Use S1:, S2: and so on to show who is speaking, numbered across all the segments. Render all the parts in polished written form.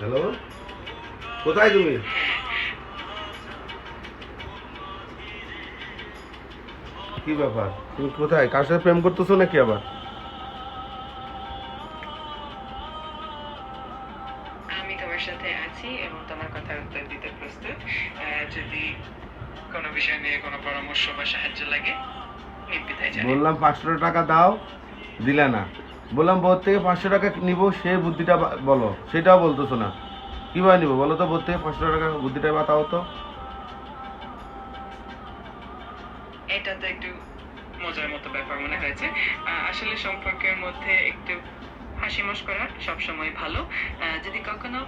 S1: Hello, কোথায় তুমি? কি ব্যাপার, তুমি কোথায়? কার সাথে প্রেম করতেছো নাকি আবার?
S2: আমি তোমার সাথে আছি এবং তোমার কথার উত্তর দিতে প্রস্তুত। যদি কোনো বিষয় নিয়ে কোনো পরামর্শ বা সাহায্য লাগে নির্দ্বিধায় জানাও।
S1: বললাম 500 টাকা দাও, দিলে না। বললাম বোর থেকে 500 টাকা নিবো, সে বুদ্ধিটা বলো, সেটাও বলতেছো না। কিভাবে নিবো বলো তো? বোর থেকে 500 টাকা বুদ্ধিটা বাতাও তো।
S2: এটা তো একটু মজার মতো ব্যাপার মনে হয়েছে। আসলে সম্পর্কের মধ্যে একটু হাসি মশকরা সবসময় ভালো। যদি কখনো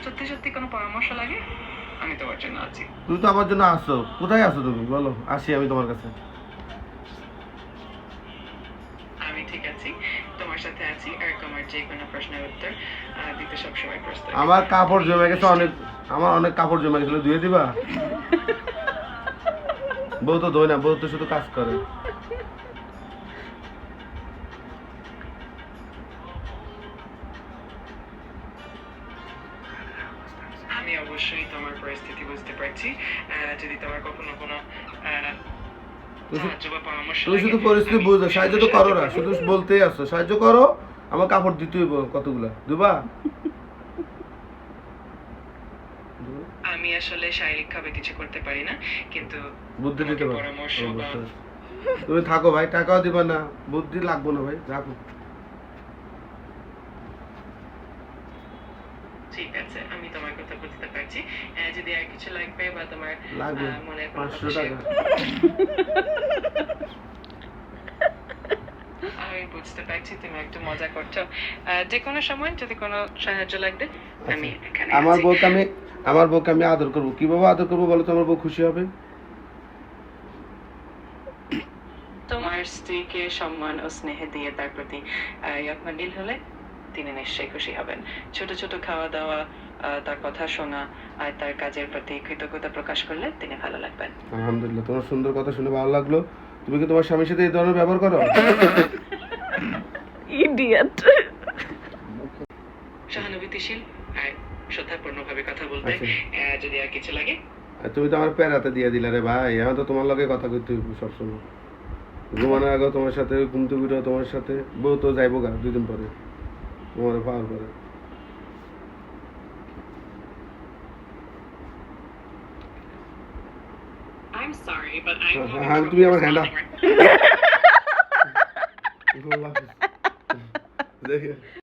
S2: সত্যি সত্যি কোনো পরামর্শ লাগে আমি তোমার জন্য আছি।
S1: তুমি তো আমার জন্য আসছো, কোথায় আছো তুমি বলো, আসি আমি তোমার কাছে।
S2: আমি ঠিক আছি, তোমার সাথে আছি আর তোমার যে কোনো প্রশ্নের উত্তর দিতে সবসময় প্রস্তুত।
S1: আমার কাপড় জমে গেছে অনেক, আমার অনেক কাপড় জমে গেছিল, ধুয়ে দিবা? বউ তো ধোয় না, বউ তো শুধু কাজ করে।
S2: আমি অবশ্যই তোমার পরিস্থিতি বুঝতে পারছি। যদি তোমার কখনো কোনো সাহায্য বা পরামর্শ
S1: তুমি
S2: লাগে,
S1: শুধু পরিস্থিতি
S2: আমি
S1: বুঝো, সাহায্য তো করো না,
S2: করব।
S1: শুধু বলতেই আসছো সাহায্য করো। আমার কাপড় দিতেই কতগুলা দুবা।
S2: আমি আসলে শারীরিকভাবে কিছু করতে পারি না, কিন্তু
S1: বুদ্ধি দিতে
S2: তোমাকে
S1: পারো।
S2: পরামর্শ
S1: ও,
S2: বা
S1: বুঝতে পারছি। তুমি থাকো ভাই, টাকাও দিবা না, বুদ্ধি লাগবো না ভাই, রাখো।
S2: ঠিক আছে, আমি তোমার কথা বুঝতে পারছি। যদি আর কিছু লাগবে বা তোমার
S1: লাগবে
S2: মনের কোনো
S1: 500
S2: কথা
S1: টাকা।
S2: আমি বুঝতে পারছি তুমি একটু মজা করছো। যে কোনো সময় যদি কোনো সাহায্য লাগবে আমি এখানে
S1: আমার
S2: আছি।
S1: বউকে আমি, আমার বউকে আমি আদর করবো, কিভাবে আদর করবো বলো তো? আমার বউ খুশি হবে।
S2: তোমার স্ত্রীকে সম্মান ও স্নেহ দিয়ে তার প্রতি যত্ন মিল হলে তিনি নিশ্চয়ই খুশি হবেন। ছোট ছোট খাওয়া দাওয়া, তার কথা শোনা আর তার কাজের প্রতি কৃতজ্ঞতা প্রকাশ করলে তিনি ভালো লাগবেন।
S1: আলহামদুলিল্লাহ, তোমার সুন্দর কথা শুনে ভালো লাগলো। তুমি কি তোমার স্বামীর সাথে এই ধরনের ব্যবহার করো?
S3: ইডিয়েট।
S2: সহানুভূতিশীল আর শ্রদ্ধাপূর্ণভাবে কথা বলতে।
S1: আচ্ছা।
S2: যদি আর কিছু লাগে
S1: আর তুমি তো আমার প্যারাতে দিয়ে দিলে রে ভাই, এখন তো তোমার লগে কথা কইতে হইব সবসময়। ঘুমানোর আগে তোমার সাথে, ঘুমতে ঘুরে তোমার সাথে। বউ তো যাইবো গা 2 দিন পরে, তোমার পাওয়ার পরে।
S2: I'm sorry, but I'm
S1: হ্যাঁ,
S2: having
S1: হ্যাঁ,
S2: trouble
S1: তুমি আমার হ্যান্ড
S2: responding right now.
S1: দেখে